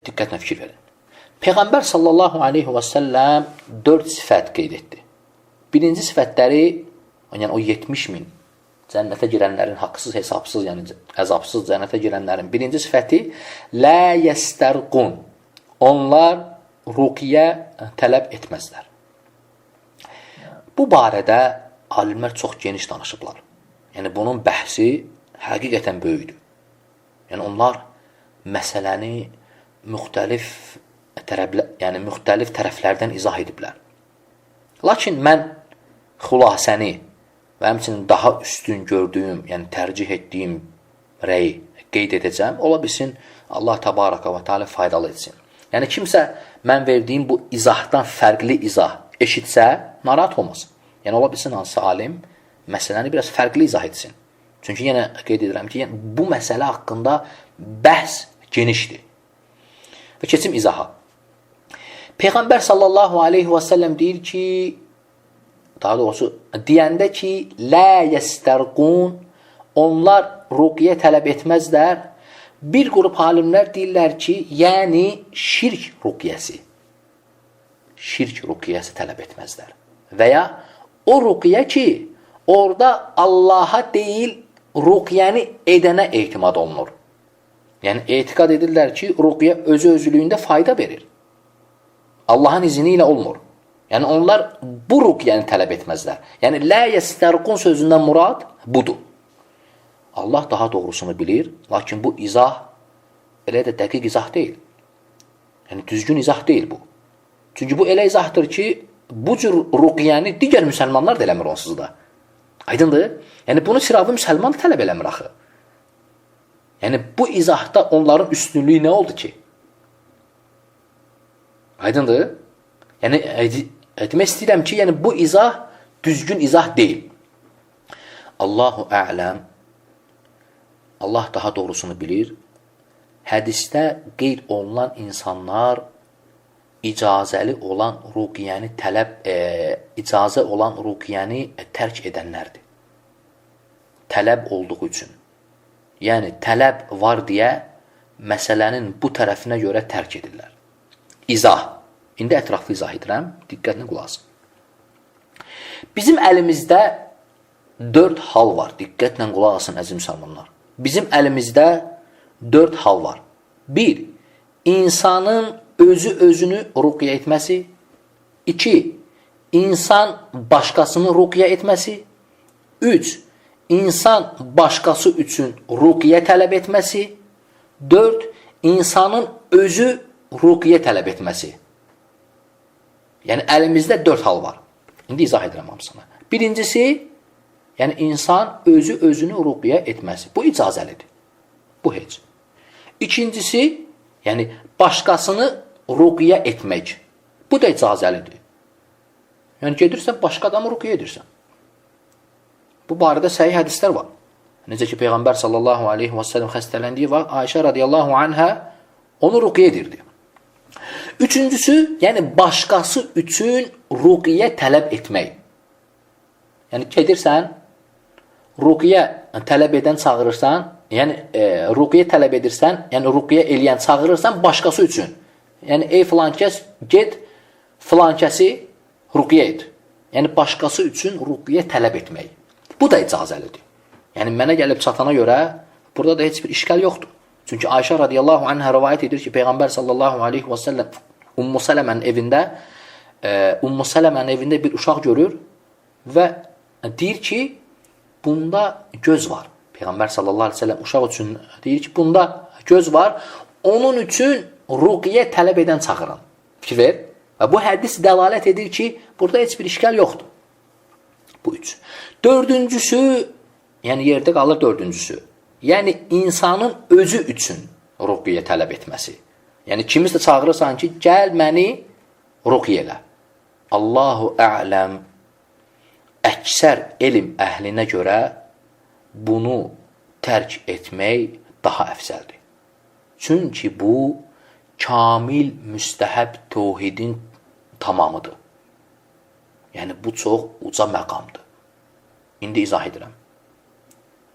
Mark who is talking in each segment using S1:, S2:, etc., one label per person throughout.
S1: Diqqətlə fikir verin. Peyğəmbər sallallahu aleyhi və səlləm 4 sifət qeyd etdi. Birinci sifətləri, yəni o 70 min cənnətə girənlərin haqsız, hesabsız, yəni əzabsız cənnətə girənlərin birinci sifəti lə yəstərqun. Onlar ruqiyyə tələb etməzlər. Bu barədə alimlər çox geniş danışıblar. Yəni bunun bəhsi həqiqətən böyükdür. Yəni onlar məsələni müxtəlif tərəflərdən izah ediblər. Lakin mən xülasəni və həmçinin daha üstün gördüyüm, yəni tərcih etdiyim rəyi qeyd edəcəm. Ola bilsin, Allah təbaraka və teala faydalı etsin. Yəni kimsə mən verdiyim bu izahdan fərqli izah eşitsə, narahat olmasın. Yəni ola bilsin, hansı alim məsələni biraz fərqli izah etsin. Çünki yenə qeyd edirəm ki, yəni, bu məsələ haqqında bəhs genişdir. Və keçim izaha. Peyğəmbər sallallahu aleyhi və səlləm deyir ki, daha doğrusu deyəndə ki, lə yəstərqun, onlar ruqiyyə tələb etməzlər. Bir qrup alimlər deyirlər ki, yəni şirk ruqiyyəsi. Şirk ruqiyyəsi tələb etməzlər. Və ya o ruqiyyə ki, orada Allaha deyil, ruqiyyəni edənə etimad olunur. Yəni, etiqad edirlər ki, ruqiyyə özü-özlüyündə fayda verir. Allahın izni ilə olmur. Yəni, onlar bu ruqiyyəni tələb etməzlər. Yəni, lə yəstərqun sözündən murad budur. Allah daha doğrusunu bilir, lakin bu izah elə də dəqiq izah deyil. Yəni, düzgün izah deyil bu. Çünki bu elə izahdır ki, bu cür ruqiyyəni digər müsəlmanlar da eləmir onsuz da. Aydındır? Yəni, bunu sıravi müsəlman tələb eləmir axı. Yəni, bu izahda onların üstünlüyü nə oldu ki? Aydındır? Yəni, demək istəyirəm ki, yəni, bu izah düzgün izah deyil. Allahu ələm, Allah daha doğrusunu bilir. Hədisdə qeyd olunan insanlar icazəli olan ruqiyyəni icazə olan ruqiyyəni tərk edənlərdir. Tələb olduğu üçün. Yəni, tələb var deyə məsələnin bu tərəfinə görə tərk edirlər. İzah. İndi ətraflı izah edirəm. Diqqətlə qulaq asın. Bizim əlimizdə 4 hal var. Diqqətlə qulaq asın, əziz müsəlmanlar. Bizim əlimizdə 4 hal var. 1. İnsanın özü-özünü ruqiyyə etməsi. 2. İnsan başqasını ruqiyyə etməsi. 3. İnsan başqası üçün ruqiyyə tələb etməsi. 4. İnsanın özü ruqiyyə tələb etməsi. Yəni, əlimizdə 4 hal var. İndi izah edirəm hamısına. Birincisi, yəni insan özü-özünü ruqiyyə etməsi. Bu icazəlidir. Bu heç. İkincisi, yəni başqasını ruqiyyə etmək. Bu da icazəlidir. Yəni, gedirsən, başqa adamı ruqiyyə edirsən. Bu barədə səhih hədislər var. Necə ki, Peyğəmbər sallallahu aleyhi və səlləm xəstələndiyi var, Ayşə radiyallahu anhə onu ruqiyyə edirdi. Üçüncüsü, yəni başqası üçün ruqiyyə tələb etmək. Yəni, gedirsən, ruqiyyə tələb edən çağırırsan, yəni ruqiyyə tələb edirsən, yəni ruqiyyə eləyən çağırırsan başqası üçün. Yəni, ey filan kəs, get filan kəsi ruqiyyə et. Yəni, başqası üçün ruqiyyə tələb etmək. Bu da icazəlidir. Yəni, mənə gəlib çatana görə burada da heç bir işgal yoxdur. Çünki Ayşə radiyallahu anhə rivayət edir ki, Peyğəmbər sallallahu aleyhi və səlləm Ummu Sələmənin evində bir uşaq görür və deyir ki, bunda göz var. Peyğəmbər sallallahu aleyhi və səlləm uşaq üçün deyir ki, bunda göz var, onun üçün ruqiyyə tələb edən çağırın. Fikir ver. Və bu hədis dəlalət edir ki, burada heç bir işgal yoxdur. Bu 3. Dördüncüsü, yəni yerdə qalır dördüncüsü. Yəni, insanın özü üçün ruqiyyə tələb etməsi. Yəni, kimiz də çağırırsan ki, gəl məni ruqiyyə elə. Allahu ələm, əksər elm əhlinə görə bunu tərk etmək daha əfsəldir. Çünki bu, kamil müstəhəb tövhidin tamamıdır. Yəni, bu çox uca məqamdır. İndi izah edirəm.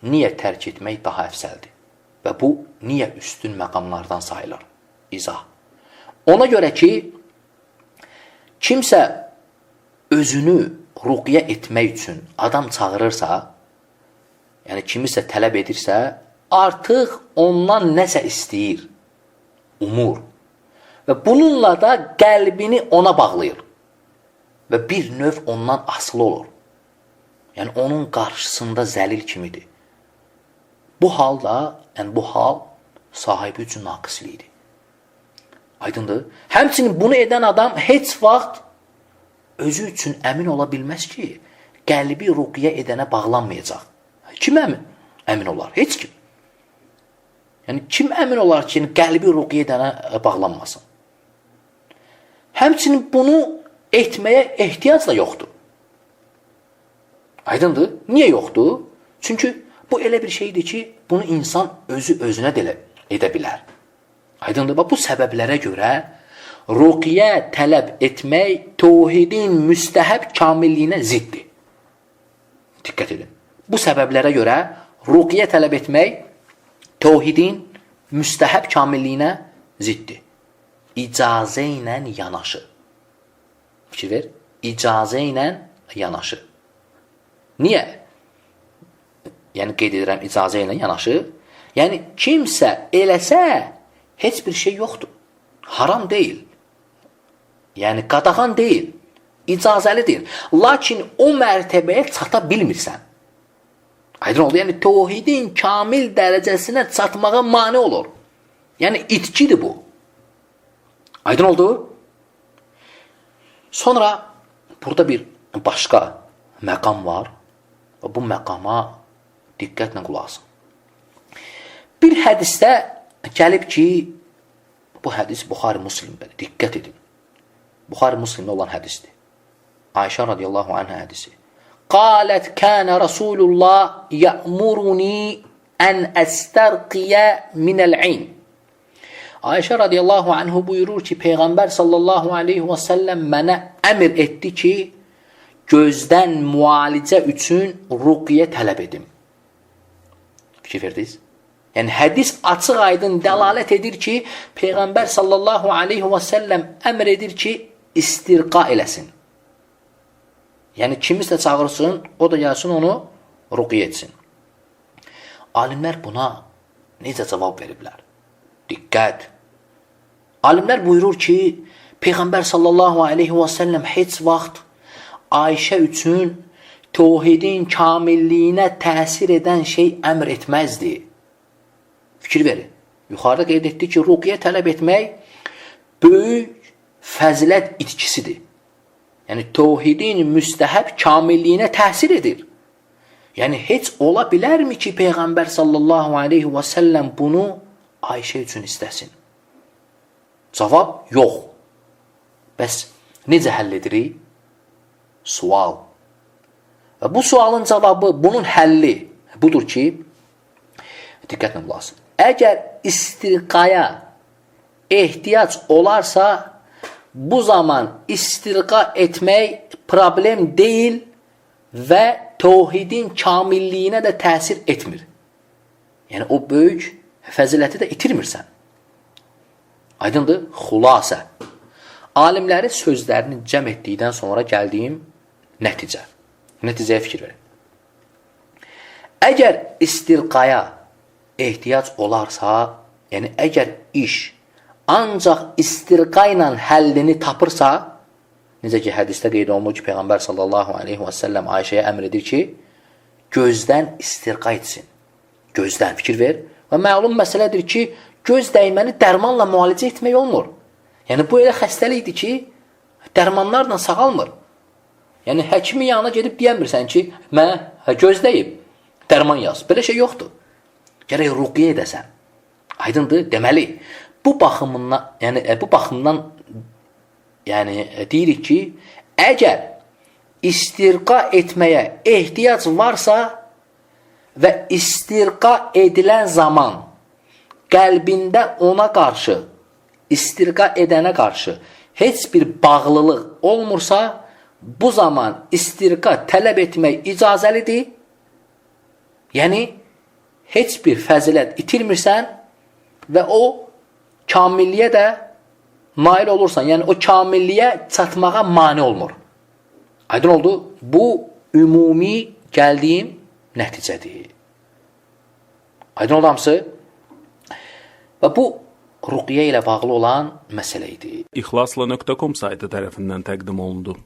S1: Niyə tərk etmək daha əfsəldir? Və bu, niyə üstün məqamlardan sayılır? İzah. Ona görə ki, kimsə özünü ruqyə etmək üçün adam çağırırsa, yəni kimisə tələb edirsə, artıq ondan nəsə istəyir, umur. Və bununla da qəlbini ona bağlayır. Və bir növ ondan asılı olur. Yəni onun qarşısında zəlil kimidir. Bu halda, yəni bu hal sahibi üçün naqislidir. Aydındır? Həmçinin bunu edən adam heç vaxt özü üçün əmin ola bilməz ki, qəlbi ruqyə edənə bağlanmayacaq. Kim əmin olar? Heç kim. Yəni kim əmin olar ki, qəlbi ruqyə edənə bağlanmasın? Həmçinin bunu etməyə ehtiyac da yoxdur. Aydındır? Niyə yoxdur? Çünki bu elə bir şeydir ki, bunu insan özü özünə də edə bilər. Aydındır? Bu səbəblərə görə ruqyə tələb etmək təvhidin müstəhəb kamilliyinə ziddir. Diqqət edin. Bu səbəblərə görə ruqyə tələb etmək təvhidin müstəhəb kamilliyinə ziddir. İcazə ilə yanaşı. Fikir ver. İcazə ilə yanaşı. Niyə? Yəni qeyd edirəm icazə ilə yanaşı. Yəni kimsə eləsə heç bir şey yoxdur. Haram deyil. Yəni qadağan deyil. İcazəlidir. Lakin o mərtəbəyə çata bilmirsən. Aydın oldu. Yəni təvhidin kamil dərəcəsinə çatmağa mane olur. Yəni itkidir bu. Aydın oldu? Sonra burada bir başqa məqam var. Və bu məqama diqqətlə qulaq asın. Bir hədisdə gəlib ki, bu hədis Buxari Müslimdə. Diqqət edin. Buxari Müslimdə olan hədisdir. Ayşə radiyallahu anhə hədisi. Qalət kənə Rasulullah ya'muruni ən əstərqiyə minəl-in. Ayşə radiyallahu anhu buyurur ki, Peyğəmbər sallallahu aleyhi və səlləm mənə əmr etdi ki, gözdən müalicə üçün ruqyə tələb edim. Fikir verdiniz? Yəni hədis açıq aydın dəlalət edir ki, Peyğəmbər sallallahu aleyhi və səlləm əmr edir ki, istirqa eləsin. Yəni kimisə çağırsın, o da gəlsin onu ruqyə etsin. Alimlər buna necə cavab veriblər? Diqqət! Alimlər buyurur ki, Peyğəmbər sallallahu aleyhi və səlləm heç vaxt Ayşə üçün təvhidin kamilliyinə təsir edən şey əmr etməzdi. Fikir verin. Yuxarıda qeyd etdi ki, ruqyə tələb etmək böyük fəzilət itkisidir. Yəni təvhidin müstəhəb kamilliyinə təsir edir. Yəni heç ola bilərmi ki, Peyğəmbər sallallahu aleyhi və səlləm bunu Ayşə üçün istəsin? Cavab yox. Bəs necə həll edirik? Sual. Və bu sualın cavabı, bunun həlli budur ki, diqqətlə qulaq asın. Əgər istirqaya ehtiyac olarsa, bu zaman istirqa etmək problem deyil və təvhidin kamilliyinə də təsir etmir. Yəni o böyük fəziləti də itirmirsən. Aydındır? Xülasə. Alimləri sözlərini cəm etdikdən sonra gəldiyim nəticə. Nəticəyə fikir verin. Əgər istirqaya ehtiyac olarsa, yəni əgər iş ancaq istirqa ilə həllini tapırsa, necə ki hədisdə qeyd olunur ki, Peyğəmbər sallallahu aleyhi və səlləm Ayşəyə əmr edir ki, gözdən istirqa etsin. Gözdən fikir ver. Və məlum məsələdir ki, göz dəyməni dərmanla müalicə etmək olmur. Yəni bu elə xəstəlikdir ki, dərmanlarla sağalmır. Yəni həkimin yanına gedib deyəmirsən ki, mənə göz dəyib, dərman yaz. Belə şey yoxdur. Gərək ruqyə edəsən. Aydındır? Deməli, bu baxımdan deyirik ki, əgər istirqa etməyə ehtiyac varsa və istirqa edilən zaman qəlbində ona qarşı, istirqa edənə qarşı heç bir bağlılıq olmursa, bu zaman istirqa tələb etmək icazəlidir. Yəni, heç bir fəzilət itirmirsən və o kamilliyə də nail olursan, yəni o kamilliyə çatmağa mane olmur. Aydın oldu? Bu ümumi gəldiyim nəticədir. Aydın oldu hamısı? Və bu ruqiyyə ilə bağlı olan məsələ idi.
S2: İxlasla.com saytı tərəfindən təqdim olundu.